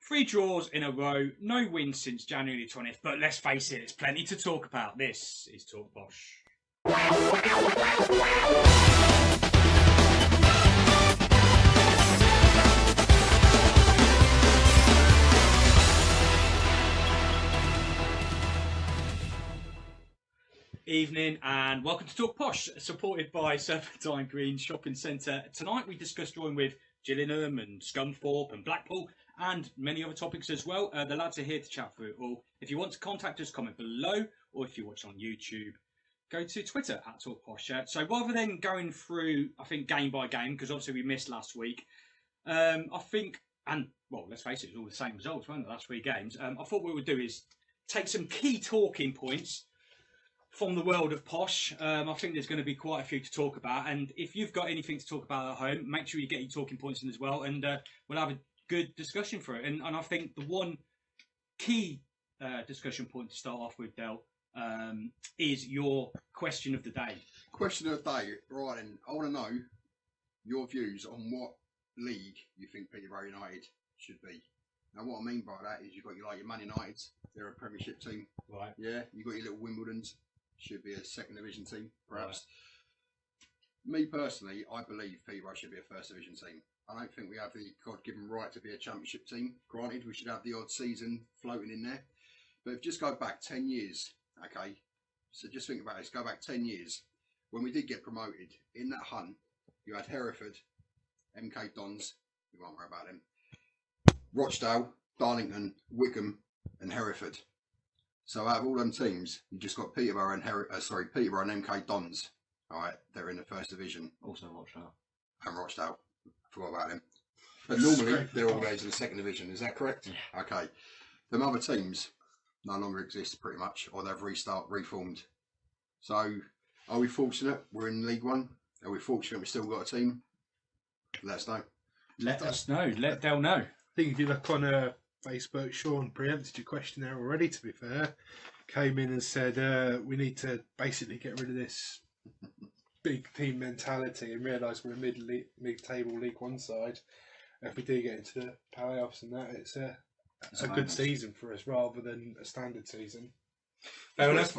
3 draws in a row, no wins since January 20th, but let's face it, it's plenty to talk about. This is TalkPosh. Evening and welcome to TalkPosh, supported by Serpentine Green Shopping Centre. Tonight we discuss drawing with Gillingham and Scunthorpe and Blackpool and many other topics as well. The lads are here to chat through it all. If you want to contact us, comment below, or if you watch on YouTube, go to Twitter at TalkPosh. So rather than going through, I think, game by game, because obviously we missed last week, I think, and well, let's face it, it was all the same results, weren't it, the last 3 games. I thought what we would do is take some key talking points from the world of Posh. I think there's going to be quite a few to talk about, and if you've got anything to talk about at home, make sure you get your talking points in as well, and we'll have a good discussion for it. And I think the one key discussion point to start off with, Del, is your question of the day. Question of the day, right, and I want to know your views on what league you think Peterborough United should be. Now, what I mean by that is you've got your Man United, they're a Premiership team. Right. Yeah, you've got your little Wimbledons, should be a second division team, perhaps. Right. Me personally, I believe Peterborough should be a first division team. I don't think we have the God-given right to be a championship team. Granted, we should have the odd season floating in there. But if you just go back 10 years, okay, so just think about this, go back 10 years, when we did get promoted, in that hunt, you had Hereford, MK Dons, we won't worry about them, Rochdale, Darlington, Wickham and Hereford. So out of all them teams, you just got Peterborough and Peterborough and MK Dons. All right, they're in the first division. Also Rochdale. And Rochdale. Forgot about them. But normally they're always in the second division. Is that correct? Yeah. Okay. Them other teams no longer exist pretty much, or they've reformed. So are we fortunate we're in League One? Are we fortunate we've still got a team? Let us know. Let us know. Let Del know. I think if you look on Facebook, Sean preempted your question there already, to be fair. Came in and said we need to basically get rid of this big team mentality and realise we're a mid-table League One side. If we do get into the playoffs and that, it's a good season for us rather than a standard season. Fair enough.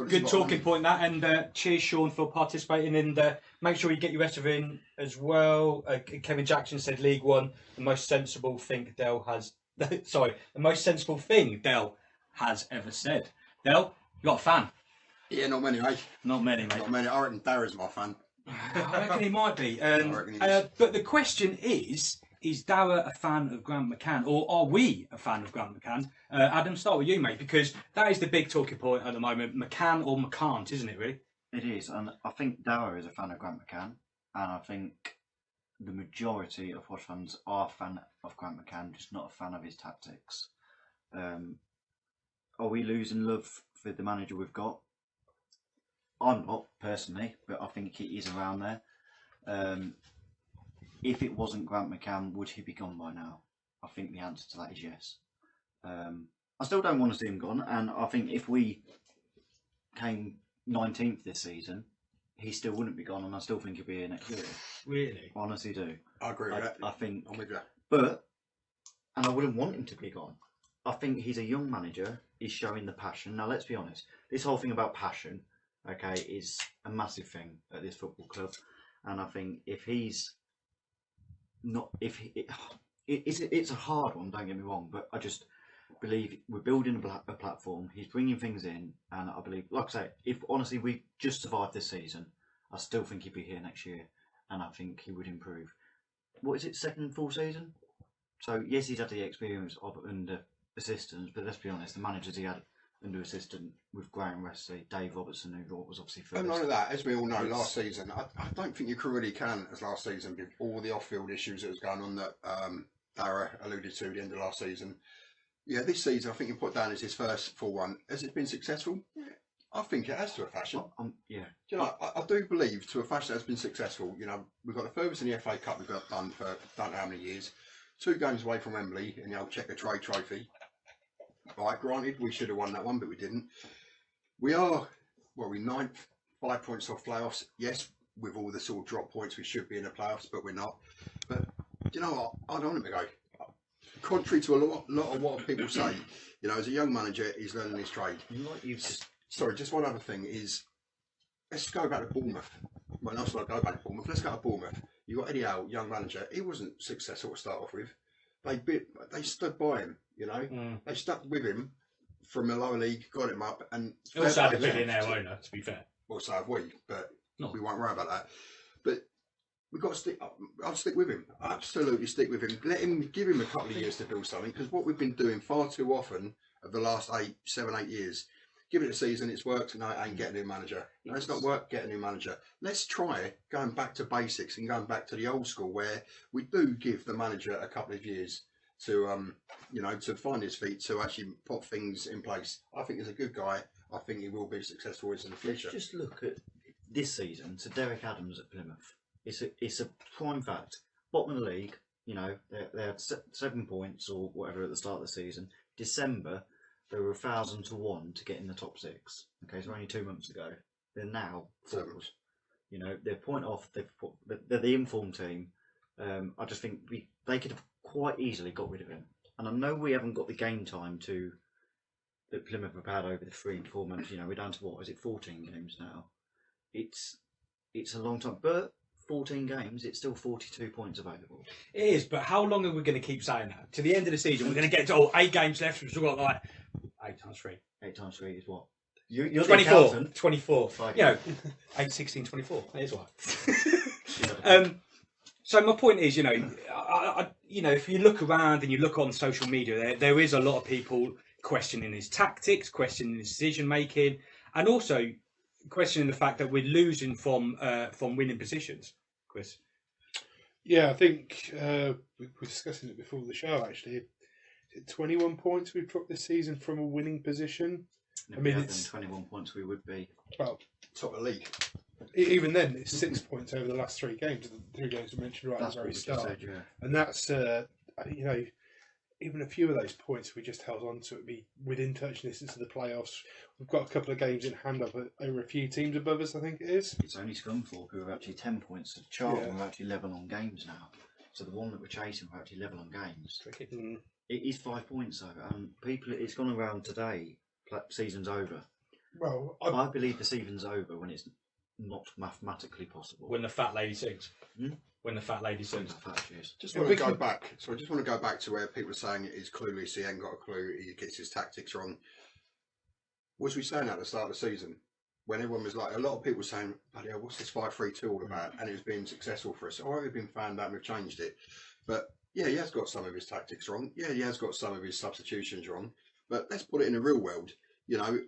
Good talking point that, and cheers Sean for participating, and make sure you get your rest of in as well. Kevin Jackson said League One, the most sensible thing Del has the most sensible thing Del has ever said. Del, you got a fan? Yeah, not many, mate. Not many, mate. Not many. I reckon Darrag's my fan. I reckon he might be. But the question is Darragh a fan of Grant McCann, or are we a fan of Grant McCann? Adam, start with you, mate, because that is the big talking point at the moment. McCann or McCan't, isn't it, really? It is, and I think Darragh is a fan of Grant McCann, and I think the majority of Posh fans are a fan of Grant McCann, just not a fan of his tactics. Are we losing love for the manager we've got? I'm not, personally, but I think he is around there. If it wasn't Grant McCann, would he be gone by now? I think the answer to that is yes. I still don't want to see him gone, and I think if we came 19th this season, he still wouldn't be gone, and I still think he'll be here next year. Really? I honestly do. I agree with that. I think. I'm with you. But, and I wouldn't want him to be gone. I think he's a young manager. He's showing the passion. Now, let's be honest. This whole thing about passion, okay, is a massive thing at this football club. And I think if he's not, it's a hard one, don't get me wrong, but I just believe we're building a platform. He's bringing things in, and I believe, like I say, if honestly we just survived this season, I still think he'd be here next year, and I think he would improve. What is it, second full season? So yes, he's had the experience of under assistants, but let's be honest, the managers he had under assistant with Graham Wesley, Dave Robertson, who was obviously first. And none of that, as we all know, last season, I don't think you could really count as last season with all the off-field issues that was going on that Darragh alluded to at the end of last season. Yeah, this season I think you put down as his first full one. Has it been successful? Yeah, I think it has to a fashion. Yeah. Do you know, I do believe to a fashion it has been successful. You know, we've got the furthest in the FA Cup we've got done for don't know how many years. 2 games away from Wembley in the old Checker Trade Trophy. Right, granted, we should have won that one, but we didn't. We are, well, we're 9th, 5 points off playoffs. Yes, with all the sort of drop points, we should be in the playoffs, but we're not. But do you know what? I don't want him to go. contrary to a lot of what people say, as a young manager, he's learning his trade. Like you've just Sorry, just one other thing is, let's go back to Bournemouth. Well, not go back to Bournemouth. Let's go to Bournemouth. You got Eddie Howe, young manager. He wasn't successful to start off with. They stood by him. They stuck with him from a lower league, got him up, and He also had a billionaire owner, to be fair. Well, so have we, but we won't worry about that. But we've got to stick. I'll stick with him. Absolutely stick with him. Give him a couple of years to build something, because what we've been doing far too often of the last 7, 8 years. Give it a season, it's worked, no, it ain't get a new manager. No, it's not work, get a new manager. Let's try going back to basics and going back to the old school, where we do give the manager a couple of years to, to find his feet, to actually put things in place. I think he's a good guy. I think he will be successful in the future. Let's just look at this season. So Derek Adams at Plymouth. It's a prime fact. Bottom of the league. They had 7 points or whatever at the start of the season. December, they were 1,000 to 1 to get in the top 6. Okay, so only 2 months ago. They're now 4th. They're point off. They're the informed team. I just think they could have quite easily got rid of him. And I know we haven't got the game time that Plymouth have had over the 3 to 4 months. We're down to what is it, 14 games now? It's a long time, but 14 games, it's still 42 points available. It is, but how long are we going to keep saying that? To the end of the season, we're going to get to 8 games left. We've still got like 8 times 3. 8 times 3 is what? You're 24. 24. 8, 16, 24. That is right. So my point is, if you look around and you look on social media, there is a lot of people questioning his tactics, questioning his decision making, and also questioning the fact that we're losing from winning positions. Chris? Yeah, I think we were discussing it before the show, actually. Is it 21 points we've dropped this season from a winning position? I mean, it's 21 points we would be. Well, top of the league. Even then, it's 6 points over the last 3 games. The 3 games we mentioned right at the very start. Said, yeah. And that's, even a few of those points we just held on to, it'd be within touching distance of the playoffs. We've got a couple of games in hand over a few teams above us, I think it is. It's only Scunthorpe who are actually 10 points to Charlton. We're actually level on games now. So the one that we're chasing, we're actually level on games. Tricky. It is 5 points though. People, it's gone around today. Season's over. Well, I believe the season's over when it's not mathematically possible. When the fat lady sings. When the fat lady sings. Just want to go back. So I just want to go back to where people are saying he's clueless. He ain't got a clue. He gets his tactics wrong. Was we saying that at the start of the season, when everyone was like, a lot of people were saying, "Bloody hell, what's this 5-3-2 all about?" And it was being successful for us. Or we've been found out and we've changed it. But yeah, he has got some of his tactics wrong. Yeah, he has got some of his substitutions wrong. But let's put it in the real world.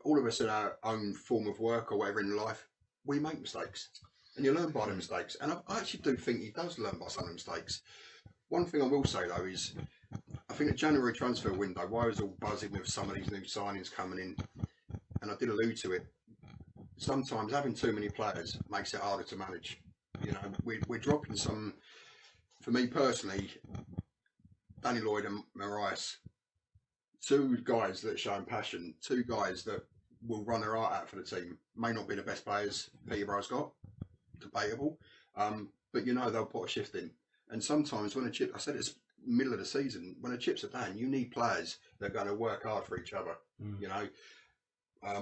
All of us in our own form of work or whatever in life, we make mistakes. And you learn by the mistakes. And I actually do think he does learn by some of the mistakes. One thing I will say, though, is I think the January transfer window, why I was all buzzing with some of these new signings coming in, and I did allude to it, sometimes having too many players makes it harder to manage. We're dropping some, for me personally, Danny Lloyd and Marias, 2 guys that show passion, 2 guys that will run their heart out for the team. May not be the best players Peterborough's got, debatable, but they'll put a shift in. And sometimes when I said it's middle of the season, when the chips are down, you need players that are going to work hard for each other.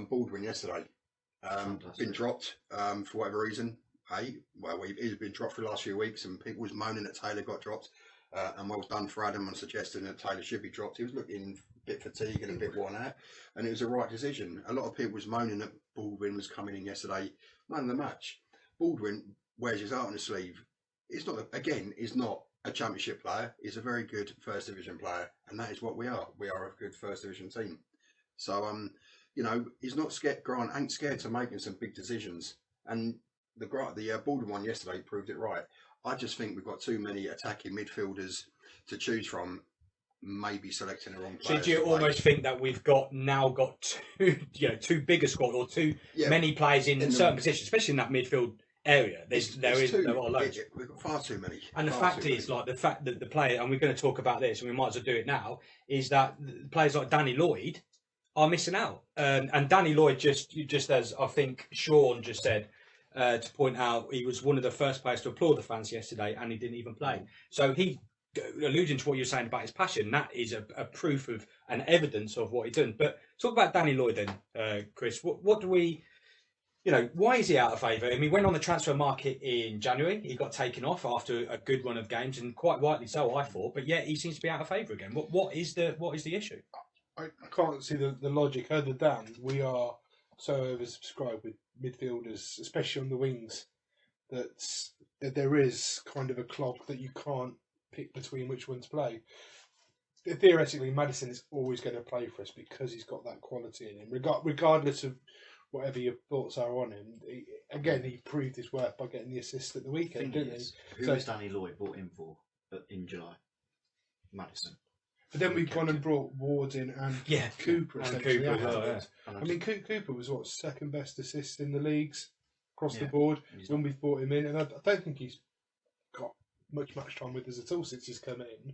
Baldwin yesterday been dropped for whatever reason. He's been dropped for the last few weeks, and people was moaning that Taylor got dropped. And well done for Adam on suggesting that Taylor should be dropped. He was looking a bit fatigued and a bit worn out, and it was the right decision. A lot of people was moaning that Baldwin was coming in yesterday, man of the match. Baldwin wears his heart on his sleeve. He's not a championship player. He's a very good first division player, and that is what we are. We are a good first division team. So he's not scared. Grant ain't scared to making some big decisions, and the Baldwin one yesterday proved it right. I just think we've got too many attacking midfielders to choose from, maybe selecting the wrong players. So do you almost think that we've got too big a squad, or many players in certain positions, especially in that midfield area? There are loads. We've got far too many. And the fact is, the fact that the player, and we're going to talk about this, and we might as well do it now, is that players like Danny Lloyd are missing out. And Danny Lloyd, just as I think Sean just said, to point out, he was one of the first players to applaud the fans yesterday, and he didn't even play. So he alluding to what you're saying about his passion, that is a proof of and evidence of what he's done. But talk about Danny Lloyd then, Chris. What do we, why is he out of favour? I mean, he went on the transfer market in January. He got taken off after a good run of games, and quite rightly so, I thought. But yet he seems to be out of favour again. What is the issue? I can't see the logic other than we are so oversubscribed with midfielders, especially on the wings, that there is kind of a clog that you can't pick between which one to play. Theoretically, Maddison is always going to play for us because he's got that quality in him, regardless of whatever your thoughts are on him. He proved his worth by getting the assist at the weekend, didn't he? Who was Danny Lloyd brought in for in July? Maddison. But then we've gone and brought Ward in and Cooper. And Cooper as well, yeah. I mean, Cooper was second best assist in the leagues across the board when we've brought him in, and I don't think he's got much time with us at all since he's come in.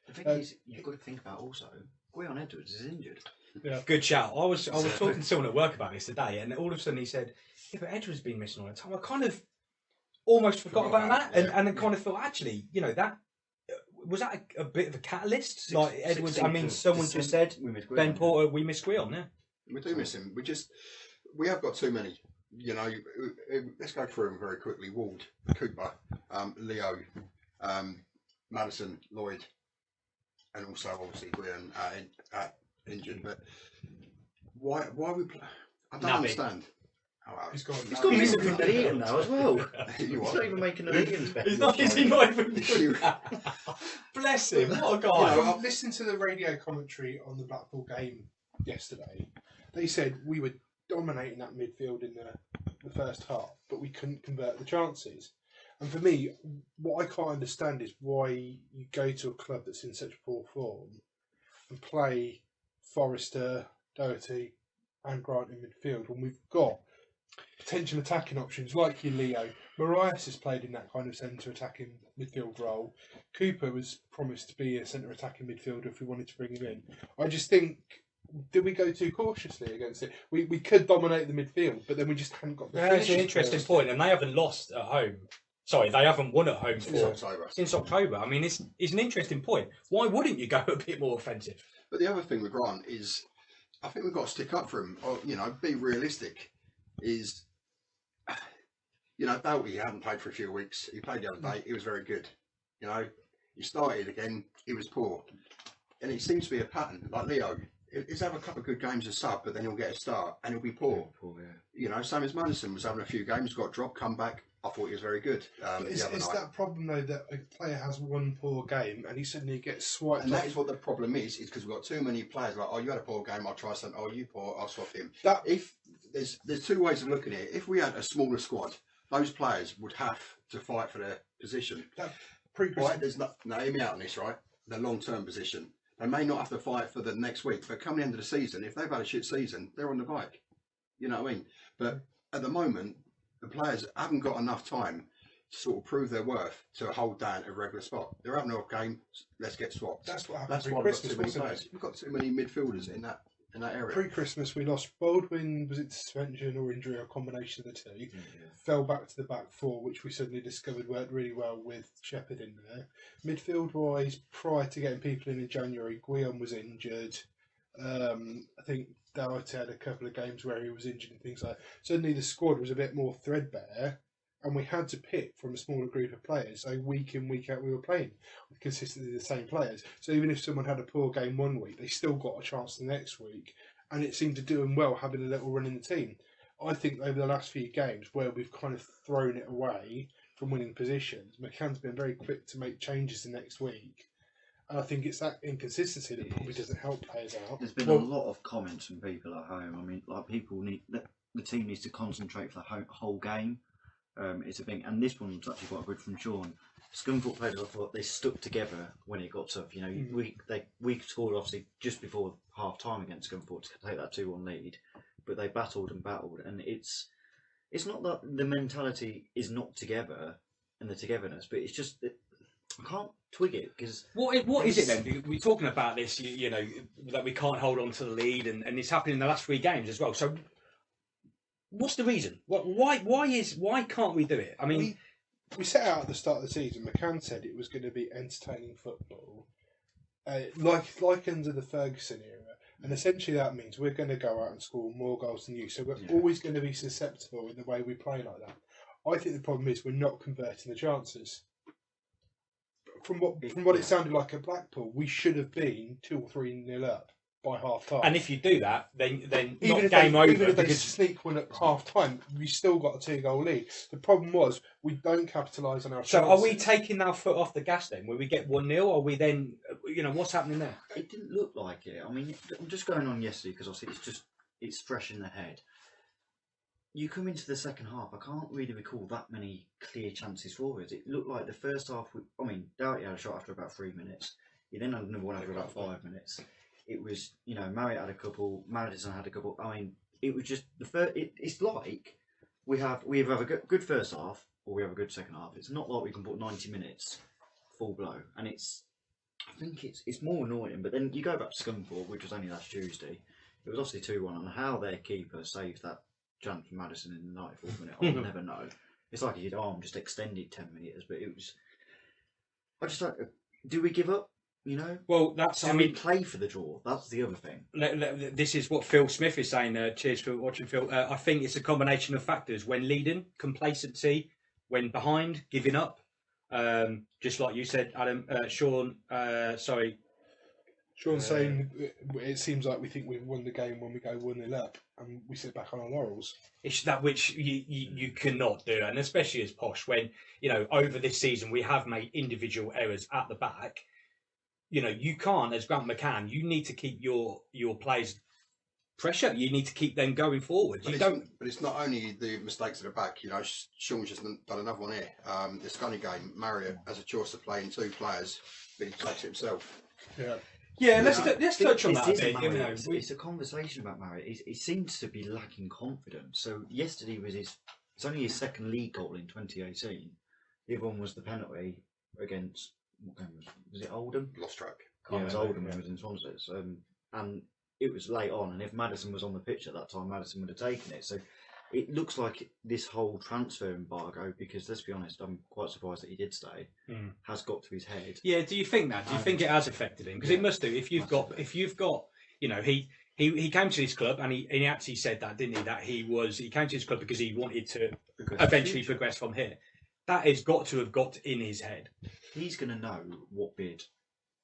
The thing is, you've got to think about also, Gwion Edwards is injured. Yeah. Good shout. I was talking to someone at work about this today, and all of a sudden he said, "Yeah, but Edwards has been missing all the time." I kind of almost forgot about that, and then kind of thought, actually, that was that a bit of a catalyst? Like Edwards, I mean, someone just said Ben Porter, we miss Gwion, yeah. We do miss him. We have got too many. Let's go through them very quickly. Ward, Cooper, Leo, Maddison, Lloyd, and also obviously Gwion injured. But why we play? I don't understand. He's got Mr. Canadian now as well. He's not even making an Ian's bet. Is he not even doing that? Bless him, what a guy. I listened to the radio commentary on the Blackpool game yesterday. They said we were dominating that midfield in the first half, but we couldn't convert the chances. And for me, what I can't understand is why you go to a club that's in such poor form and play Forrester, Doherty and Grant in midfield when we've got potential attacking options like your Leo. Marias has played in that kind of centre attacking midfield role. Cooper was promised to be a centre attacking midfielder if we wanted to bring him in. I just think, did we go too cautiously against it? We could dominate the midfield, but then we just hadn't got the That's an interesting point, and they haven't lost at home. Sorry, they haven't won at home since October. I mean, it's an interesting point. Why wouldn't you go a bit more offensive? But the other thing with Grant is, I think we've got to stick up for him, or be realistic. Doughty hadn't played for a few weeks. He played the other day. He was very good. He started again. He was poor, and it seems to be a pattern. Like Leo, he's have a couple of good games as sub, but then he'll get a start and he'll be poor. Same as Maddison was having a few games, got dropped, come back. I thought he was very good. Is that problem though that a player has one poor game and he suddenly gets swiped? And that is what the problem is because we've got too many players. Like, you had a poor game, I'll try something. Oh, you poor, I'll swap him. If there's two ways of looking at it. If we had a smaller squad, those players would have to fight for their position. Right? Hear me out on this, right? The long-term position. They may not have to fight for the next week, but come the end of the season, if they've had a shit season, they're on the bike. You know what I mean? But at the moment, the players haven't got enough time to sort of prove their worth to hold down a regular spot. They're having a game, let's get swapped. That's what happened. That's why we've got too many players. We've got too many midfielders in that area. Pre-Christmas, we lost Baldwin. Was it suspension or injury or a combination of the two? Yeah. Fell back to the back four, which we suddenly discovered worked really well with Shepherd in there. Midfield-wise, prior to getting people in January, Gwion was injured. I think Doherty had a couple of games where he was injured and things like that. Suddenly the squad was a bit more threadbare and we had to pick from a smaller group of players. So week in, week out we were playing with consistently the same players. So even if someone had a poor game one week, they still got a chance the next week, and it seemed to do them well having a little run in the team. I think over the last few games where we've kind of thrown it away from winning positions, McCann's been very quick to make changes the next week. And I think it's that inconsistency that probably doesn't help players out. There's been a lot of comments from people at home. I mean, like people need the team needs to concentrate for the whole game. It's a thing, and this one was actually quite good from Sean. Scunthorpe players, I thought they stuck together when it got tough. We scored obviously just before half time against Scunthorpe to take that 2-1 lead, but they battled, and it's not that the mentality is not together and the togetherness, but it's just that I can't twig it because what is it then? We're talking about this, that we can't hold on to the lead, and it's happening in the last 3 games as well. So, what's the reason? Why can't we do it? I mean, we set out at the start of the season. McCann said it was going to be entertaining football, like under the Ferguson era, and essentially that means we're going to go out and score more goals than you. So we're always going to be susceptible in the way we play like that. I think the problem is we're not converting the chances. From what it sounded like at Blackpool, we should have been 2 or 3-0 up by half time. And if you do that, then even not if game over. Even if they because sneak one at half time, we still got a 2-goal lead. The problem was we don't capitalise on our so, chances. are we taking our foot off the gas then? When we get 1-0, are we then? What's happening there? It didn't look like it. I mean, I'm just going on yesterday because obviously it's fresh in the head. You come into the second half, I can't really recall that many clear chances for us. It looked like the first half, Doughty had a shot after about 3 minutes. He then had another one after about 5 minutes. It was, Marriott had a couple, Madison had a couple. I mean, it was just the first. It's like we either have a good first half or we have a good second half. It's not like we can put 90 minutes full blow, and I think it's more annoying. But then you go back to Scunthorpe, which was only last Tuesday. It was obviously 2-1, and how their keeper saved that chance from Madison in the 94th minute, I'll never know. It's like his arm just extended 10 metres, but it was. I just don't. Do we give up? Well, that's. Do we play for the draw? That's the other thing. This is what Phil Smith is saying. Cheers for watching, Phil. I think it's a combination of factors. When leading, complacency. When behind, giving up. Just like you said, Adam. Sean. Sorry. Sean's saying it seems like we think we've won the game when we go 1-0 up and we sit back on our laurels. It's that which you cannot do, and especially as Posh, when over this season we have made individual errors at the back. You can't, as Grant McCann, you need to keep your players pressure. You need to keep them going forward. But it's not only the mistakes at the back. Sean's just done another one here. The Scunny game, Marriott has a choice of playing 2 players, but he takes it himself. Yeah, let's touch on that a bit. It's a conversation about Marriott. He seems to be lacking confidence. So yesterday it's only his second league goal in 2018. The other one was the penalty against. Was it Oldham? Lost track. Yeah, it was Oldham when he was in Swansea. And it was late on, and if Madison was on the pitch at that time, Madison would have taken it. So it looks like this whole transfer embargo, because let's be honest, I'm quite surprised that he did stay, has got to his head. Yeah, do you think that? Do you think it has affected him? Because it must do. If you've got, he came to this club and he actually said that, didn't he? That he came to this club because he wanted to eventually progress from here. That has got to have got in his head. He's going to know what bid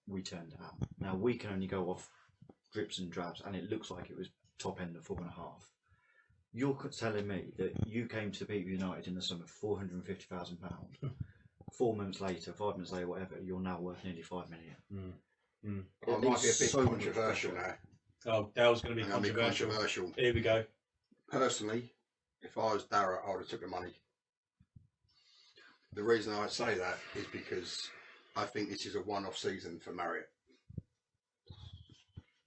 we turned out. Now, we can only go off drips and drabs, and it looks like it was top end of 4.5. You're telling me that you came to beat United in the sum of £450,000. 4 months later, 5 months later, whatever, you're now worth nearly £5 million. It might be a bit controversial now. Oh, Dale's going to be controversial. Here we go. Personally, if I was Darragh, I would have took the money. The reason I say that is because I think this is a one-off season for Marriott.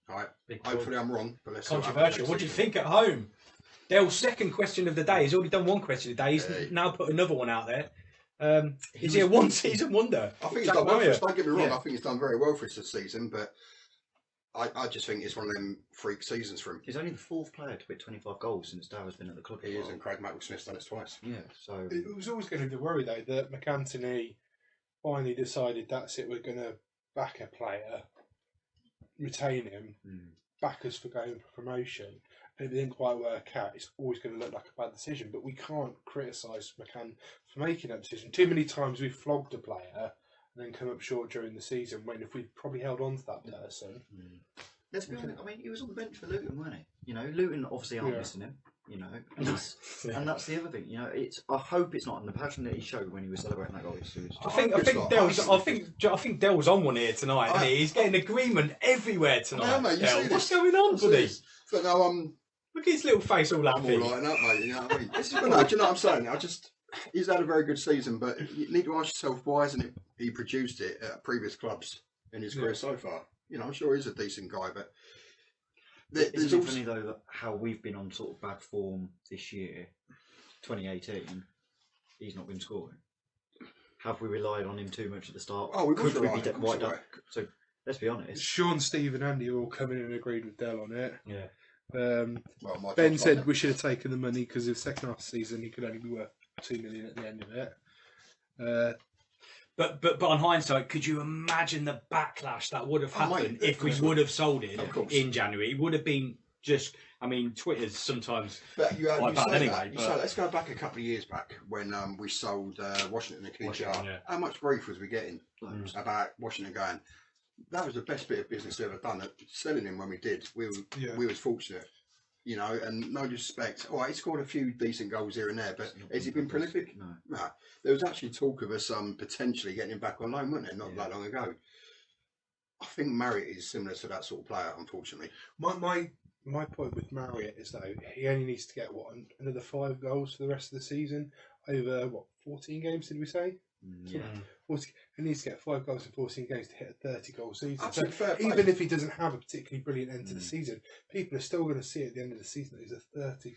All right. Hopefully I'm wrong, but let's see. Controversial. What do you think at home? Dale's second question of the day. He's already done one question a day. He's now put another one out there. Is he a one-season wonder? I think he's done well for us. Don't get me wrong. I think he's done very well for us this season, but I just think it's one of them freak seasons for him. He's only the 4th player to hit 25 goals since Darragh's been at the club. He is, and Craig Maxwell-Smith's done it twice. Yeah, so it was always going to be the worry though that McAntony finally decided that's it. We're going to back a player, retain him, back us for going for promotion. And if it didn't quite work out, it's always going to look like a bad decision. But we can't criticise McCann for making that decision. Too many times we've flogged a player and then come up short during the season when if we'd probably held on to that person. Let's be honest, I mean, he was on the bench for Luton, wasn't he? Luton obviously aren't missing him, and that's the other thing, I hope it's not, and the passion that he showed when he was celebrating that goal. I think Dell's on one here tonight, isn't he? He's getting agreement everywhere tonight. Yeah, mate, you see what's going on, buddy? But no, look at his little face all happy. I'm all lighting up, mate, you know what I mean? But no, do you know what I'm saying? He's had a very good season, but you need to ask yourself, why hasn't he produced it at previous clubs in his career so far? I'm sure he's a decent guy, but it's also funny though how we've been on sort of bad form this year, 2018. He's not been scoring. Have we relied on him too much at the start? Oh, we could be wiped out. So let's be honest. Sean, Steve, and Andy are all coming in and agreed with Dell on it. Yeah. Ben said we should have taken the money because the second half of the season he could only be worth 2 million at the end of it. But on hindsight, could you imagine the backlash that would have Oh, mate, happened of if we course. would have sold it Of course. in January? It would have been just. I mean, Twitter's sometimes. But you Like that say anyway, that. You but- say, let's go back a couple of years back when we sold Washington and QPR. Washington, yeah. How much grief was we getting about Washington going? That was the best bit of business we ever done. Selling him when we did, we was fortunate, you know. And no disrespect. All right, he scored a few decent goals here and there, but has he been prolific? No. No. There was actually talk of us potentially getting him back on loan, wasn't there? Not that long ago. I think Marriott is similar to that sort of player, unfortunately. My point with Marriott is though he only needs to get another 5 goals for the rest of the season over 14 games did we say? Yeah. 40, he needs to get 5 goals in 14 games to hit a 30-goal season. So Absolute fair play. even if he doesn't have a particularly brilliant end to the season, people are still going to see at the end of the season that he's a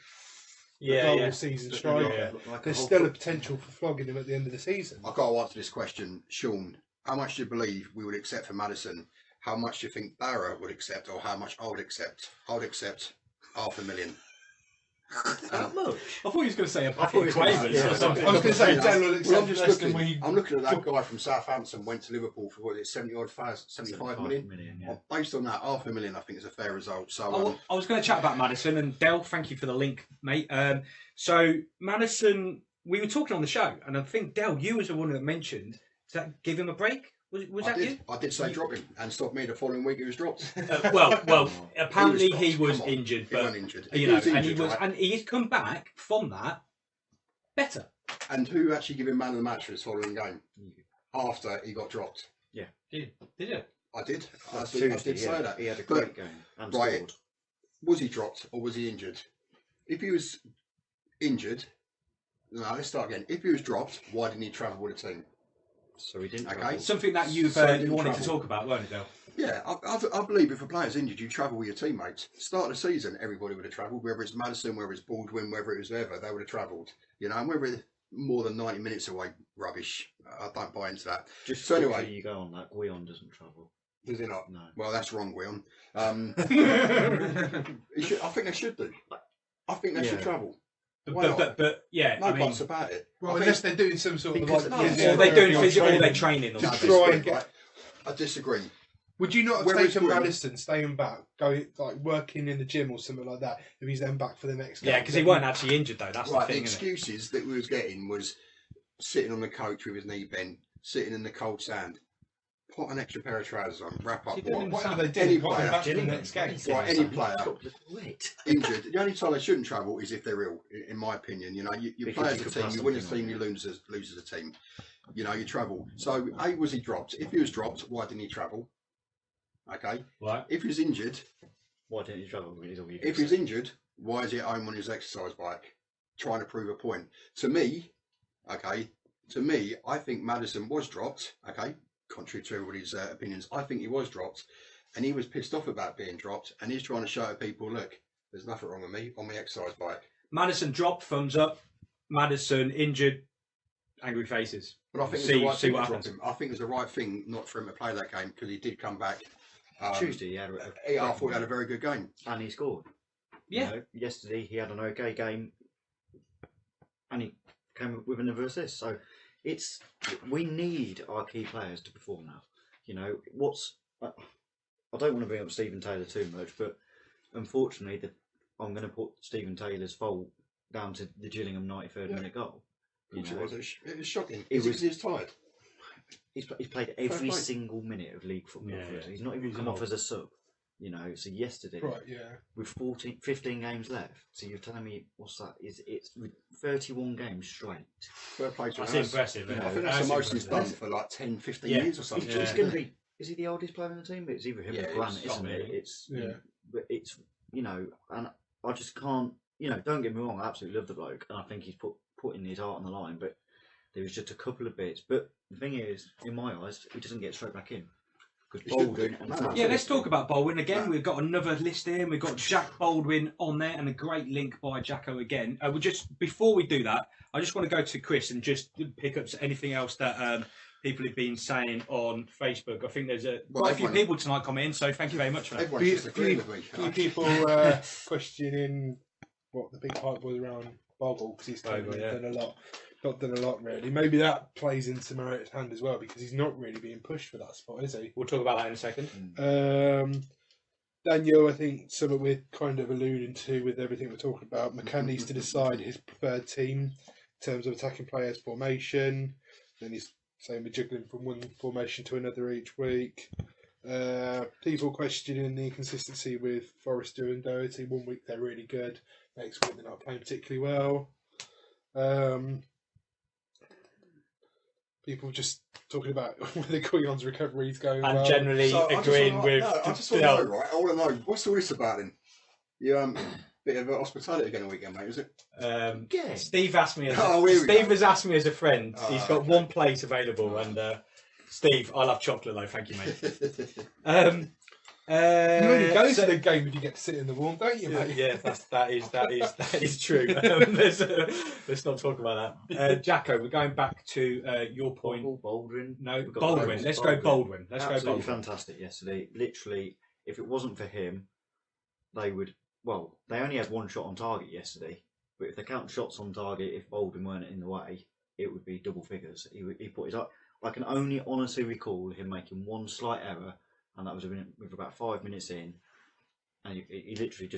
30-goal season striker. Like There's still a potential for flogging him at the end of the season. I've got to answer this question, Sean. How much do you believe we would accept for Maddison? How much do you think Barra would accept, or how much I would accept? I would accept $500,000. That much? I thought he was going to say a thought packet he of was gonna- quavers yeah, or something. I was going to say You know, Dan will well, accept I'm just less than looking. we. I'm looking at that guy from Southampton went to Liverpool for what is it, 75 million. Yeah. Based on that, $500,000 I think is a fair result. So I was going to chat about Maddison, and Del, thank you for the link, mate. So Maddison, we were talking on the show, and I think Del, you was the one that mentioned that give him a break. Was I that did. you? I did say drop him, and stop me the following week. He was dropped. Well, apparently He he was was dropped, come on. injured, He but wasn't injured. you know, was and injured, right? and he's come back from that better. And who actually gave him man of the match for his following game after he got dropped? Did you? I did. I Tuesday, did say that. He had a But- great game and right. scored. Was he dropped or was he injured? If he was injured, no, let's start again. If he was dropped, why didn't he travel with the team? So he didn't. Okay. travel. Something that you've So he didn't wanted to travel. talk about, weren't it, Del? Yeah, I believe if a player's injured, you travel with your teammates. Start of the season, everybody would have travelled, whether it's Maddison, whether it's Baldwin, whether it was whoever, they would have travelled. You know, and whether it's more than 90 minutes away, rubbish. I don't buy into that. Just So quickly, anyway- you go on that. Guion doesn't travel. Does he not? No. Well, that's wrong, Guion. I think they should do. I think they should Yeah. travel. Why not? But yeah, No I mean, buts about it. Well, I think- unless they're doing some sort of Because- like no, physio or they're doing therapy or physical, or they're training. training or To something. try and get- Right? I disagree. Would you not have Whereas taken Gwyn- Maddison staying back, going like working in the gym or something like that, if he's then back for the next game? Yeah, because he weren't actually injured though. That's Right, the the thing, isn't it? excuses that we was getting was sitting on the coach with his knee bent, sitting in the cold sand, put an extra pair of trousers on, wrap up. He didn't Whatever they Any did, got him player. back for the Gillingham, next game. Right, any player. Wait. Injured. The only time they shouldn't travel is if they're ill, in my opinion. You know, you Because play you as a could team, pass you win as a something team, on, you lose as a team. You know, you travel. So, A, was he dropped? If he was dropped, why didn't he travel? Okay. Right. If he was injured, Why didn't you travel? Is all you if can he's say. injured, why is he at home on his exercise bike trying to prove a point? To me, okay, I think Maddison was dropped, okay, contrary to everybody's opinions. I think he was dropped and he was pissed off about being dropped and he's trying to show to people, look, there's nothing wrong with me on my exercise bike. Madison dropped, thumbs up. Madison injured, angry faces. But I think See- it's the right see thing to what drop happens. him. I think it's the right thing not for him to play that game because he did come back. Tuesday, he had I thought he had a very good game. and he scored. Yeah. You know, yesterday he had an okay game, and he came with another assist. So we need our key players to perform now. You know I don't want to bring up Stephen Taylor too much, but unfortunately, I'm going to put Stephen Taylor's fault down to the Gillingham 93rd minute goal. You know, It was shocking. It He was tired. he's played every play. single minute of league football. Yeah, for us. yeah. He's not even He's come off old. as a sub. You know, so yesterday Right, yeah. with 15 games left. So you're telling me what's that? It's with 31 games straight. Fair play to That's him. impressive. You isn't know, I it? think that's the most he's done impressive. for like 10, 15 Yeah. years or something. He's Yeah. going to be. Is he the oldest player in the team? But it's either him Yeah, or Grant, it's isn't got it? me. It's Yeah. But it's and I just can't. Don't get me wrong. I absolutely love the bloke, and I think he's putting his heart on the line. But there was just a couple of bits. But the thing is, in my eyes, he doesn't get straight back in because He shouldn't Baldwin do. and No, Francis- Yeah, let's talk about Baldwin again. No. We've got another list here. We've got Jack Baldwin on there and a great link by Jacko again. Before we do that, I just want to go to Chris and just pick up anything else that people have been saying on Facebook. I think there's quite a few everyone- people tonight commenting, so thank you very much for that. Everyone's just agreeing with me. Few people questioning what the big hype was around Bogle because he's come in Bogle, and yeah. done a lot. not done a lot really. Maybe that plays into Marriott's hand as well because he's not really being pushed for that spot, is he? We'll talk about that in a second. Daniel, I think something we're kind of alluding to with everything we're talking about. McCann needs to decide his preferred team in terms of attacking players, formation. Then he's saying we're juggling from one formation to another each week. People questioning the consistency with Forrester and Doherty. One week they're really good, next week they're not playing particularly well. People just talking about whether Quion's recovery is going And well. generally agreeing with. I just want to know, right? I want to know what's all this about then? You bit of hospitality again a weekend, mate, is it? Yeah. Steve asked me. Steve Has asked me as a friend. Oh, He's got okay. one plate available, and Steve, I love chocolate though. Thank you, mate. You only go to the game if you get to sit in the warm, don't you, mate? Yeah, that is true. Let's not talk about that. Jacko, we're going back to your point. Baldwin. No, We've got Baldwin. Let's go Baldwin. Let's go Absolutely Baldwin. fantastic yesterday. Literally, if it wasn't for him, they would. Well, they only had one shot on target yesterday. But if they count shots on target, if Baldwin weren't in the way, it would be double figures. He put his up. I can only honestly recall him making one slight error, and that was with about 5 minutes in, and he literally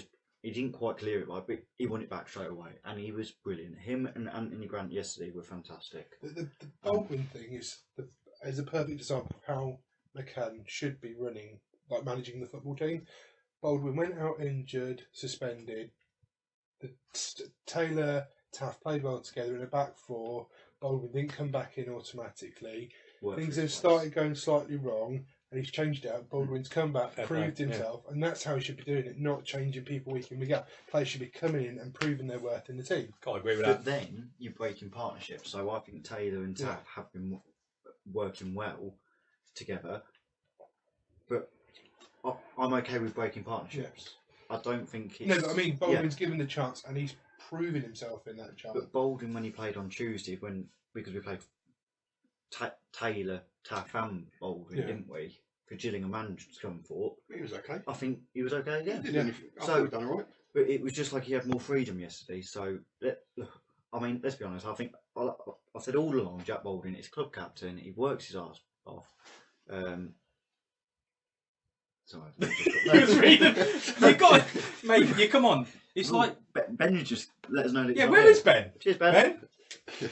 he didn't quite clear it right, but he won it back straight away, and he was brilliant. Him and Anthony Grant yesterday were fantastic. The Baldwin thing is a perfect example of how McCann should be running, like managing the football team. Baldwin went out injured, suspended. Taylor, Taff played well together in a back four. Baldwin didn't come back in automatically. Things have started going slightly wrong, and he's changed it out. Baldwin's come back, proved himself, and that's how he should be doing it, not changing people week in, week out. Players should be coming in and proving their worth in the team. Can't agree with But that. then you break in partnerships, so I think Taylor and Taff have been working well together. But I'm okay with breaking partnerships. I don't think it's... No, but I mean, Baldwin's given the chance, and he's proven himself in that chance. But Baldwin, when he played on Tuesday, because we played Taylor, Taff and Baldwin, didn't we? For Gillingham and Scunthorpe. He was okay. I think he was okay, yeah. He did anything. I thought he'd done all right. But it was just like he had more freedom yesterday. So, I mean, let's be honest. I think I said all along, Jack Baldwin is club captain. He works his arse off. Sorry, You was reading. You got, mate. You come on. It's like Ben. You just let us know that. yeah. Where is Ben? Cheers, Ben. Ben.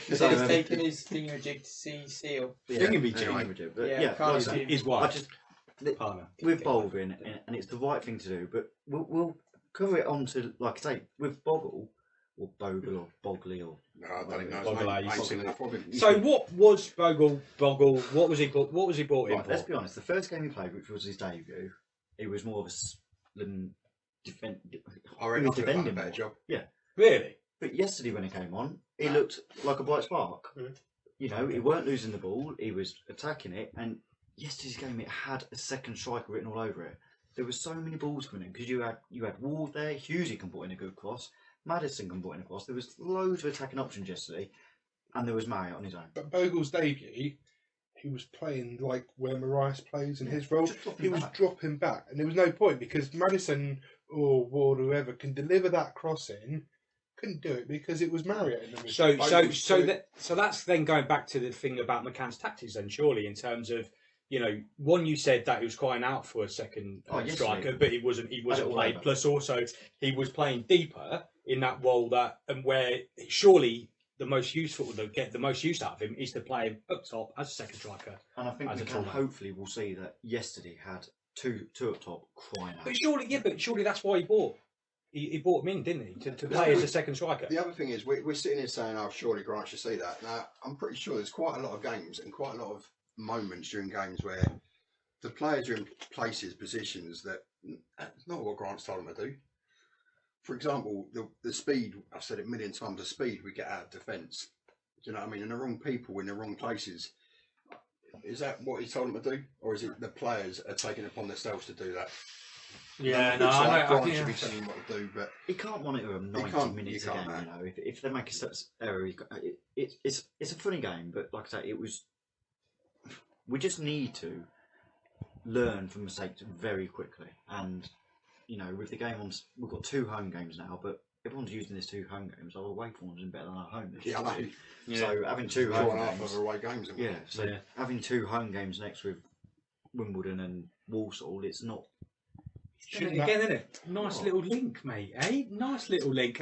He's taking his thingamajig to see Seal. Thingamajig. But Yeah, yeah, can't like I say, His I wife. just Partner. with Baldwin, and it's the right thing to do. But we'll cover it on to, like I say, with Bogle or Bogle or Bogley or. No, I don't even know. Bogle, I ain't seen enough of him. So what was Bogle? What was he? What was he brought in Right, for? let's be honest. The first game he played, which was his debut, it was more of a defend. I reckon he was I could have done a defending better more. job. Really? But yesterday when he came on, he looked like a bright spark. You know, he weren't losing the ball. He was attacking it, and yesterday's game it had a second striker written all over it. There were so many balls coming in because you had Ward there, Hughesy can put in a good cross, Madison can put in a cross. There was loads of attacking options yesterday, and there was Marriott on his own. But Bogle's debut, he was playing like where Marias plays in his role. He was dropping back, and there was no point because Madison or Ward, whoever, can deliver that cross in. Couldn't do it because it was Marriott in the middle. So that's then going back to the thing about McCann's tactics. Then surely in terms of one you said that he was crying out for a second striker, but he wasn't played. Plus also he was playing deeper in that role and where surely the most useful to get the most use out of him is to play him up top as a second striker. And I think McCann hopefully will see that yesterday had two up top crying out. But surely that's why he bought. He brought him in, didn't he, to play as a second striker? The other thing is, we're sitting here saying, "Oh, surely Grant should see that." Now, I'm pretty sure there's quite a lot of games and quite a lot of moments during games where the players are in places, positions that that's not what Grant's told them to do. For example, the speed, I've said it a million times, the speed we get out of defence. Do you know what I mean? And the wrong people in the wrong places. Is that what he told them to do? Or is it the players are taking it upon themselves to do that? Yeah, It no, looks I like know. Grant should be telling them what to do, but He can't monitor them 90 minutes you a game, can't, you know. If they make a error, it's a funny game, but like I say, we just need to learn from mistakes very quickly. And, with the game on, we've got 2 home games now, but everyone's using this 2 home games. Our away form's been better than our home. Yeah, I know. Yeah. So having 2 Draw home and half games. of away games. haven't we? Yeah, so having 2 home games next with Wimbledon and Walsall, it's not. Again, isn't it? Nice little link, mate. Eh? Nice little link.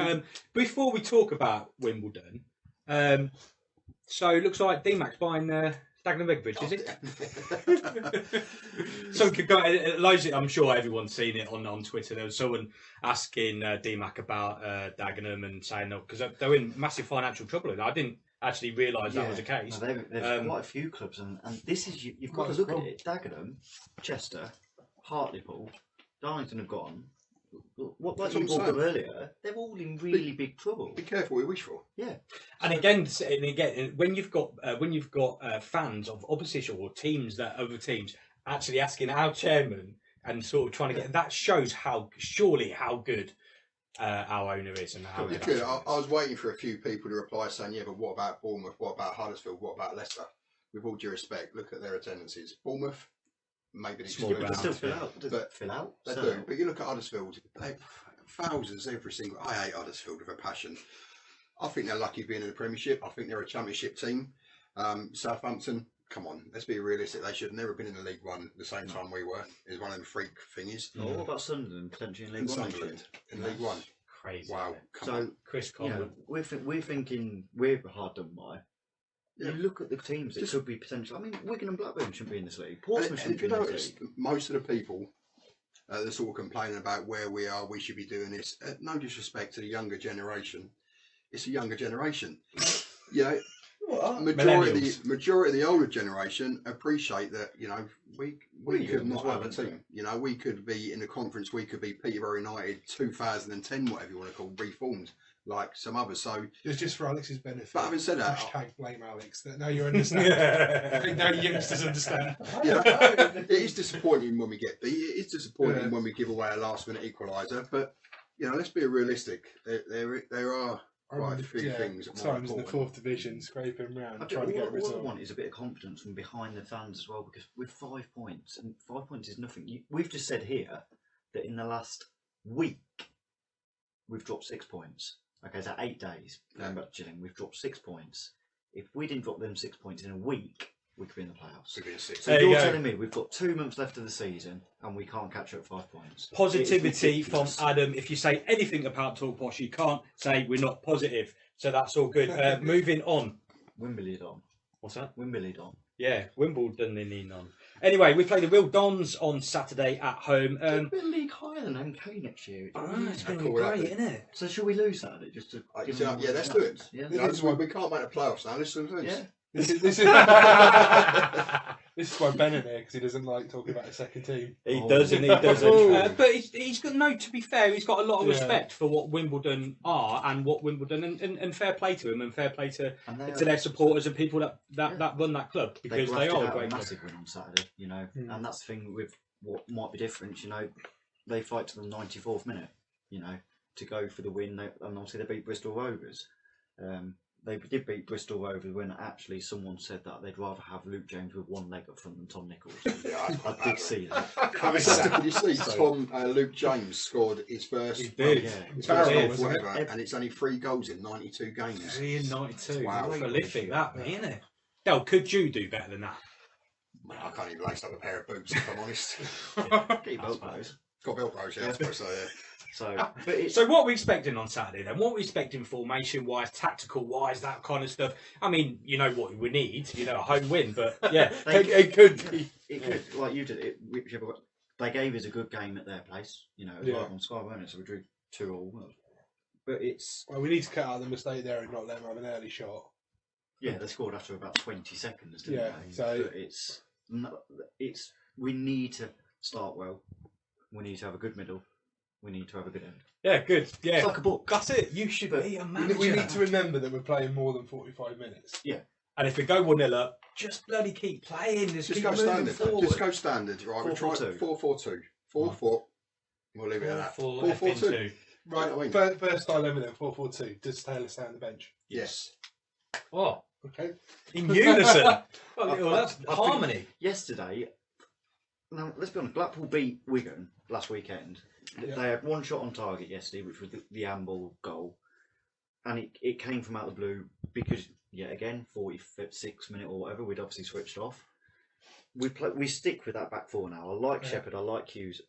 Before we talk about Wimbledon, so it looks like D-Mac's buying Dagenham Redbridge, is it? So we could go. I'm sure everyone's seen it on Twitter. There was someone asking D-Mac about Dagenham and saying that because they're in massive financial trouble. I didn't actually realise that was the case. No, there's quite a few clubs, and this is you've got to look at it. Dagenham, Chester, Hartlepool, Darlington have gone. What like you brought up earlier, they're all in really big trouble. Be careful what you wish for. Yeah, and again, when you've got fans of opposition or teams that other teams actually asking our chairman and sort of trying to get that shows how good our owner is and how. It's good. I was waiting for a few people to reply saying, "Yeah, but what about Bournemouth? What about Huddersfield? What about Leicester?" With all due respect, look at their attendances. Bournemouth, maybe they Small but still fill out. They do. But you look at Huddersfield, they thousands every single. I hate Huddersfield with a passion. I think they're lucky being in the Premiership. I think they're a Championship team. Southampton, come on, let's be realistic. They should have never been in the League One the same time we were. Is one of them freak thingies. Oh, what about Sunderland potentially in League One? Sunderland in League One. Crazy. Wow. So Chris you Conlon. know, we're thinking we're hard done by. Yeah. You look at the teams that could be potential. I mean, Wigan and Blackburn shouldn't be in this league. Portsmouth And shouldn't if be you in this notice, league. most of the people that are sort of complaining about where we are, we should be doing this. No disrespect to the younger generation, it's a younger generation. You know, majority of the older generation appreciate that. You know, we could not have a team. You know, we could be in the conference. We could be Peterborough United 2010, whatever you want to call, reformed like some others. So it's just for Alex's benefit. But having said that, hashtag blame Alex. That now you understand. I think now youngsters understand. Yeah, it is disappointing when we get beat. It is disappointing when we give away a last-minute equaliser. But you know, let's be realistic. There are quite a few things. Times in the 4th division, scraping round, trying to get a What I result. want is a bit of confidence from behind the fans as well, because with 5 points, and 5 points is nothing. We've just said here that in the last week we've dropped 6 points. Okay, so 8 days going back to Gillingham, we've dropped 6 points. If we didn't drop them 6 points in a week, we could be in the playoffs. So you're telling me we've got 2 months left of the season and we can't catch up 5 points? Positivity from Adam. If you say anything about TalkPosh, you can't say we're not positive. So that's all good. Moving on. Wimbledon. What's that? Wimbledon. Yeah, Wimbledon in on. Anyway, we play the Real Dons on Saturday at home. It's a league higher than MK next year. It's going to be great, isn't it? So should we lose Saturday just to? Yeah, let's do it. Yeah. You know, we can't make the playoffs now. Let's do it. Yeah. This is why Ben in here, because he doesn't like talking about a second team. He doesn't. But he's got to be fair, he's got a lot of respect for what Wimbledon are and what Wimbledon and fair play to him and fair play to their supporters and people that run that club, because they are a great massive win on Saturday, you know, and that's the thing with what might be different. You know, they fight to the 94th minute, you know, to go for the win. And obviously they beat Bristol Rovers. They did beat Bristol Rovers when actually someone said that they'd rather have Luke James with one leg up front than Tom Nichols. Yeah, I did see that. Did you see Luke James scored his first? He did. Whatever, and it's only 3 goals in 92 games. 3 in 92. Wow. Prolific, that, isn't it? Del, could you do better than that? Man, I can't even lace up a pair of boots, if I'm honest. Get your Velcros. Got Velcros, yeah, I suppose so, yeah. So what are we expecting on Saturday then? What are we expecting formation-wise, tactical-wise, that kind of stuff? I mean, you know what we need, a home win, but yeah, it could be. It could, like you did, they gave us a good game at their place, it was like on Sky, weren't it? So we drew 2-2. But it's... Well, we need to cut out the mistake there and not let them have an early shot. Yeah, they scored after about 20 seconds, didn't they? So... But we need to start well, we need to have a good middle, we need to have a good end. Yeah, good. Yeah, it's like a book. That's it. You should be a manager. We need to remember that we're playing more than 45 minutes. Yeah. And if we go 1-0 up, just bloody keep playing. Just keep go standard. Forward. Just go standard. Right, we'll try 4-4-2. 4-4. We'll leave it at that. 4-4-2. Right, first style then, 4-4-2. Does Taylor stay on the bench? Yes. Oh, okay. In unison. Well, that's harmony. Yesterday, Now, let's be honest. Blackpool beat Wigan last weekend. Yeah. They had one shot on target yesterday, which was the Amble goal, and it came from out of the blue because, yet again, 46 minute or whatever, we'd obviously switched off. We stick with that back four now. I like Shepherd. I like Hughes.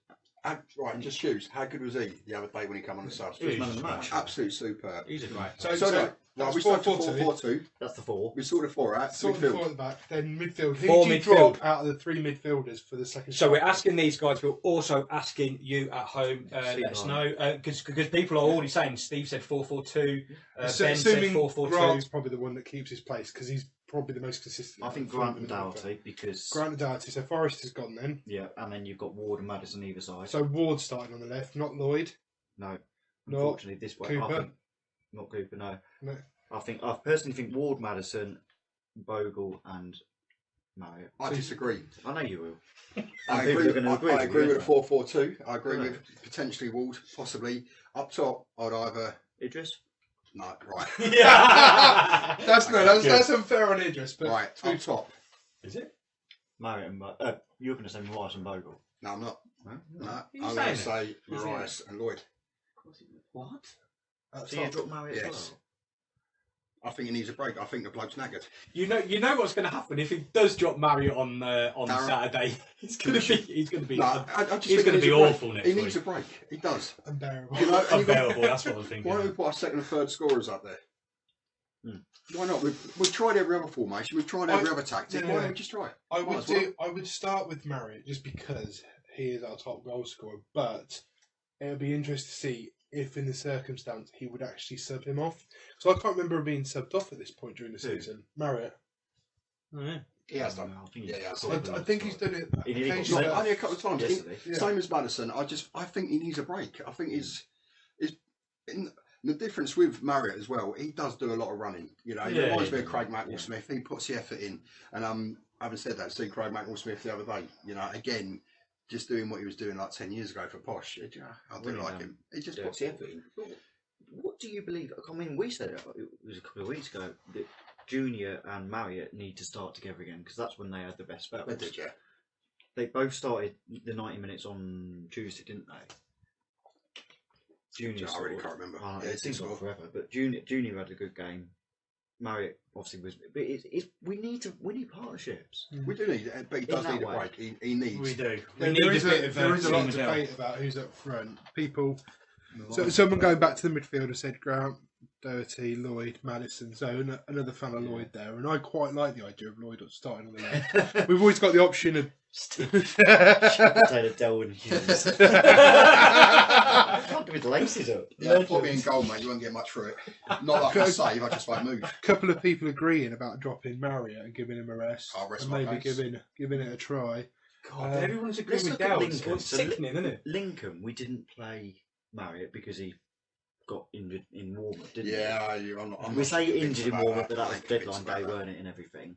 Right, just Hughes. How good was he the other day when he came on the subs? He was man of the match. Absolute superb. He's a great. So We started 4-4-2. That's the four. We sorted 4 out. sort of Midfield. 4 at the back, then midfield. Who Four do you midfield. drop out of the 3 midfielders for the second? So we're striker? asking these guys. We're also asking you at home. Let us know because people are already saying. Steve said 4-4-2. Ben said Assuming 4-4-2. Grant's probably the one that keeps his place because he's probably the most consistent. I think Grant and Doherty because Grant and Doherty. So Forrest has gone then. yeah, and then you've got Ward and Madison either side. So Ward's starting on the left, not Lloyd. No, Not unfortunately, this way. I Cooper. think, not Cooper. No. No. I personally think Ward, Madison, Bogle, and Marriott. I disagree. I know you will. I And people agree. are going to agree. I with agree you, with a won't 4-4-2. I agree Right. with potentially Ward, possibly up top. I'd either they? Idris. no right, Yeah. That's unfair on Idris, but right up top. Is it? Marriott and you're going to say Mariah and Bogle. No, I'm not. No, You I'm going to saying say Marias and Lloyd. What? at So you top. drop Marriott as Yes. well. I think he needs a break. I think the bloke's knackered. You know what's going to happen if he does drop Marriott on Darren. Saturday. He's going to be No, I just he's think going to he be needs a break. awful next He week. needs a break. He does. Unbearable. You know, and you've got- Unbearable. That's what I was thinking. Why don't we put our second and third scorers up there? Why not? We've tried every other formation. We've tried every other tactic. Why don't we just try? I Might would as well. I would start with Marriott just because he is our top goal scorer, but it would be interesting to see if in the circumstance he would actually sub him off. So I can't remember him being subbed off at this point during the Who? season. Marriott. Oh, yeah. He has done. I think Yeah, yeah, I think he's done it He nearly got occasionally. sent off. Only a couple of times. Yesterday. Yeah. Same as Madison. I think he needs a break. I think the difference with Marriott as well. He does do a lot of running. You know, he Yeah, reminds me yeah, of Craig yeah. Maxwell-Smith. He puts the effort in. And having said that, seen Craig Maxwell-Smith the other day. You know, again, just doing what he was doing like 10 years ago for Posh. I do Really, like him. He just yeah. puts the effort in. What do you believe? I mean, we said it was a couple of weeks ago that Junior and Marriott need to start together again because that's when they had the best spells. They did, yeah. They both started the 90 minutes on Tuesday, didn't they? Junior I really scored. can't remember. Oh, Yeah, it seems he like scored. forever, but Junior had a good game. Marriott obviously was, but we need partnerships. We do need it, but he In does that need a way. break. He needs. We do. We There need is a bit of there is a lot of team as well. debate about who's up front. People. So someone going back to the midfield has said Grant, Doherty, Lloyd, Madison. So another fan of Lloyd there, and I quite like the idea of Lloyd starting on the left. We've always got the option of. Taylor Delwyn Hughes. Fuck with laces up. Yeah, probably in goal, mate. You won't get much for it. Not like I save. I just won't move. A couple of people agreeing about dropping Marriott and giving him a rest, I'll rest and my maybe case. giving it a try. God, everyone's agreeing Let's with look at Dowd. Lincoln. It's So sickening, isn't it? Lincoln, we didn't play Marriott because he got injured in warm-up, didn't Yeah, I'm not. I'm we not say convinced injured in about warm-up, but that I was ain't convinced deadline about day, that. weren't it, and everything.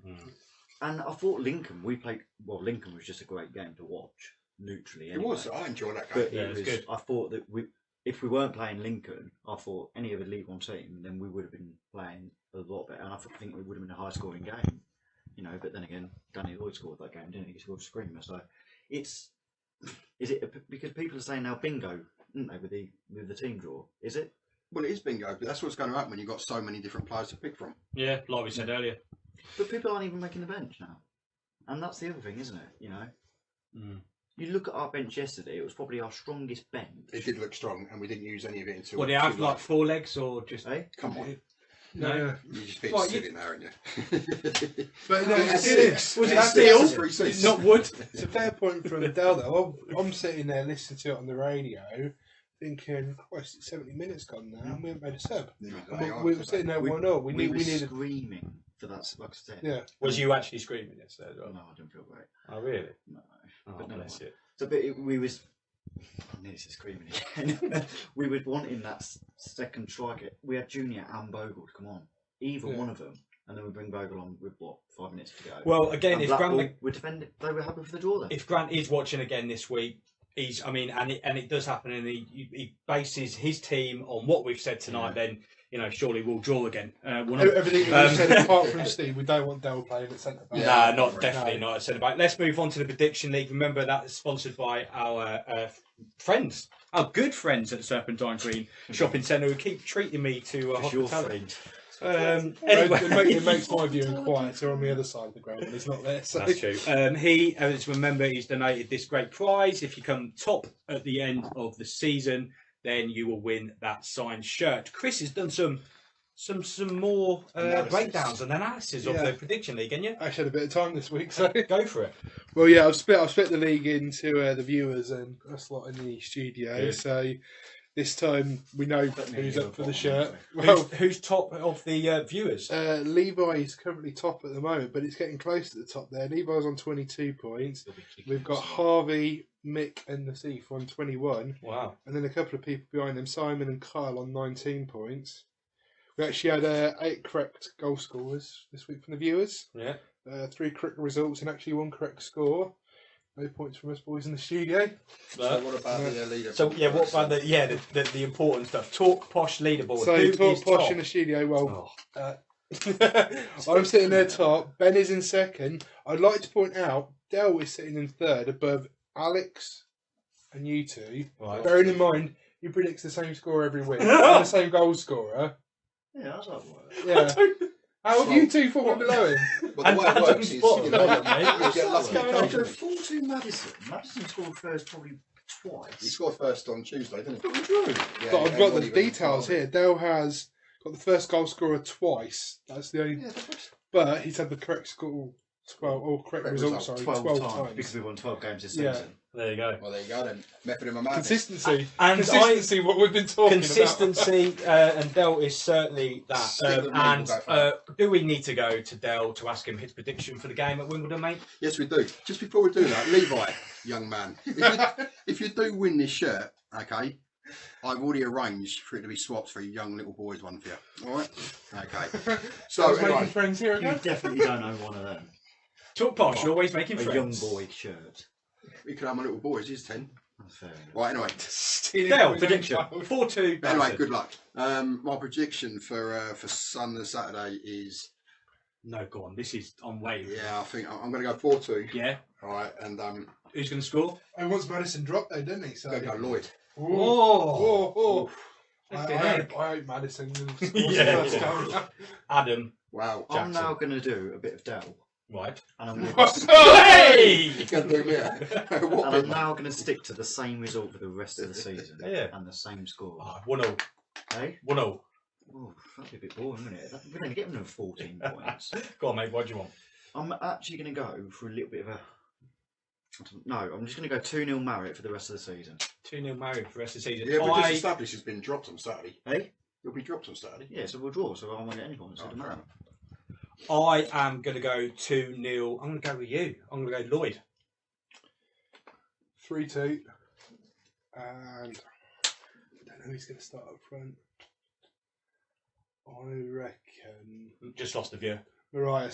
And I thought Lincoln, Lincoln was just a great game to watch, neutrally. It Anyway. was. I enjoyed that game. But Yeah, it it was was good. I thought that if we weren't playing Lincoln, I thought any other League One team, then we would have been playing a lot better, and I think it would have been a high-scoring game. You know, but then again, Danny Lloyd scored that game, didn't he? He scored a screamer. So is it because people are saying now bingo, didn't they, with the team draw? Is it? Well, it is bingo, but that's what's going to happen when you've got so many different players to pick from. Yeah, like we said earlier. But people aren't even making the bench now, and that's the other thing, isn't it? You know. You look at our bench yesterday; it was probably our strongest bench. It did look strong, and we didn't use any of it until. What, do you have too like late. 4 legs or just. Eh? Come on, No. you just bit What, silly now, aren't you? But no, That's it's, Was it that's- steel? that's 3 6. Not wood? It's a fair point from Adele, though. I'm sitting there listening to it on the radio, thinking, "Christ, it's 70 minutes gone now, and we haven't made a sub." We were sitting there 1-0. We were needed. screaming for that. Like I said. Yeah. Was you actually screaming yesterday as well? No, I don't feel great. Oh, really? No. Oh, But no, bless you. So, but we was. I nearly said screaming again. We were wanting that second striker. We had Junior and Bogle to come on, either Yeah. one of them, and then we bring Bogle on with 5 minutes to go. Well, again, and if Blackpool Grant, were defending, they were happy for the draw then. if Grant is watching again this week, and it does happen, and he bases his team on what we've said tonight. Then surely we'll draw again. We'll not. Everything that we said apart from Steve, we don't want Dell playing at centre back. Nah, definitely not at centre back. Let's move on to the Prediction League. Remember that is sponsored by our friends, our good friends at Serpentine Green Shopping Centre, who keep treating me to hospitality. Anyway, It makes my viewing quieter on the other side of the ground when he's not there. So. That's true. He's donated this great prize. If you come top at the end of the season, then you will win that signed shirt. Chris has done some more breakdowns and analysis of the Prediction League, haven't you? I actually had a bit of time this week, so Go for it. well, yeah, I've split the league into the viewers and us lot in the studio. Good. So this time we know who's up for the shirt. Who's top of the viewers? Levi is currently top at the moment, but it's getting close to the top there. Levi's on 22 points. We've got Harvey, Mick, and Nassif on 21. Wow. And then a couple of people behind them, Simon and Kyle on 19 points. We actually had 8 correct goal scorers this week from the viewers. Yeah. 3 correct results and actually 1 correct score. No points from us boys in the studio. So what about the leader? So yeah, what about the important stuff? TalkPosh leaderboard. So Who talk is posh top? in the studio. Well, Oh. I'm sitting there top. Ben is in second. I'd like to point out Dell is sitting in third above Alex and you two. Right. Bearing in mind he predicts the same score every week and the same goal scorer. Yeah, that's not work. Yeah. How have you two fallen below him? But the way it works is you Bottom, get mate. you get lucky After occasionally. 4-2 Madison. Madison scored first probably He twice. scored first on Tuesday, didn't he? But we drew. Yeah, But I've got the everybody details went here. Dell has got the first goal scorer twice. That's the only. Yeah, that was But he's had the correct score, 12 or correct Correct result. result, Sorry, 12 12 times because times. we won 12 games this Yeah. season. There you go. Well, there you go then. Method in my madness. Consistency. And Consistency. What we've been talking about. Consistency and Dell is certainly that. Stick with me, we'll go for it. Do we need to go to Dell to ask him his prediction for the game at Wimbledon, mate? Yes, we do. Just before we do that, Levi, young man, if you do win this shirt, okay, I've already arranged for it to be swapped for a young little boy's one for you. All right? Okay. So, Making anyway, friends here You again. definitely don't own one of them. Talk posh, you're always making A friends. young boy shirt. we could have my little boys. He's 10. That's fair enough. Right, anyway. Dell, prediction. 4-2. Anyway, good luck. My prediction for Sunday, Saturday is, No, go on. This is on way. I think I'm going to go 4-2. Yeah. All right, and Who's going to score? And once Madison dropped though, didn't he? So. I'm going to go Lloyd. Oh. I Flipping heck. hope Madison scores Yeah, the first yeah. goal. Adam. Wow. I'm now going to do a bit of Dell. Right. And I'm, Hey! You can do me. and What I'm bit? now going to stick to the same result for the rest of the season. Yeah. And the same score. Oh, 1-0. Hey? 1-0. Oh, that'd be a bit boring, wouldn't it? We're only getting them 14 points. Go on, mate. What do you want? I'm actually going to go for a little bit of a... No, I'm just going to go 2-0 Marriott for the rest of the season. 2-0 Marriott for the rest of the season. Yeah, but just established has been dropped on Saturday. Hey? He'll be dropped on Saturday. Yeah, so we'll draw, so I won't get any points. Oh, Doesn't matter. I am going to go 2-0. I'm going to go with you. I'm going to go Lloyd. 3-2. And I don't know who's going to start up front. I reckon Just lost the view. Mariah.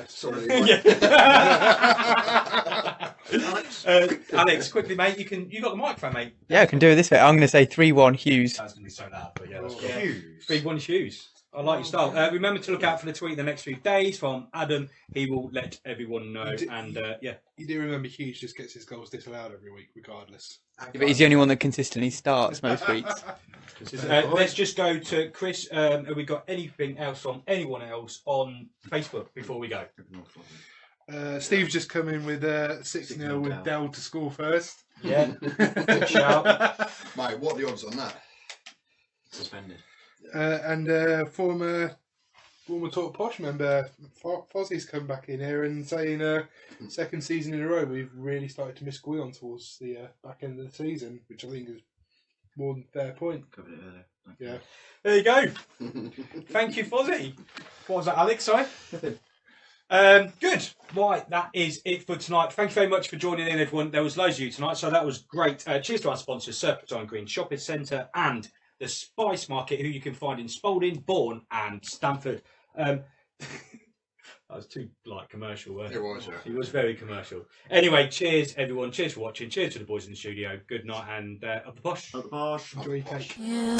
Sorry. Alex, quickly, mate. You got the microphone, mate. Yeah, I can do it this way. I'm going to say 3-1 Hughes. That's going to be so loud, but yeah, that's Oh. good. Hughes. 3-1 Hughes. I like your style. Remember to look out for the tweet the next few days from Adam. He will let everyone know. And yeah, You do remember Hughes just gets his goals disallowed every week, regardless. But he's the only one that consistently starts most weeks. let's just go to Chris. Have we got anything else from anyone else on Facebook before we go? Steve's just come in with 6-0 with Dell. Dell to score first. Yeah, good shout. Mate, what are the odds on that? Suspended. And former Talk Posh member Fozzie's come back in here and saying second season in a row we've really started to miss Guion towards the back end of the season, which I think is more than fair point. Covered it earlier. Yeah. There you go. Thank you, Fozzie. What was that, Alex? Sorry. Good. Right, that is it for tonight. Thank you very much for joining in, everyone. There was loads of you tonight, so that was great. Cheers to our sponsors, Serpentine Green Shopping Centre and the Spice Market, who you can find in Spalding, Bourne and Stamford. That was too like commercial, wasn't It was, yeah. It was very commercial. Anyway, cheers everyone. Cheers for watching. Cheers to the boys in the studio. Good night and up the posh. Up the posh. Enjoy your cake. Yeah.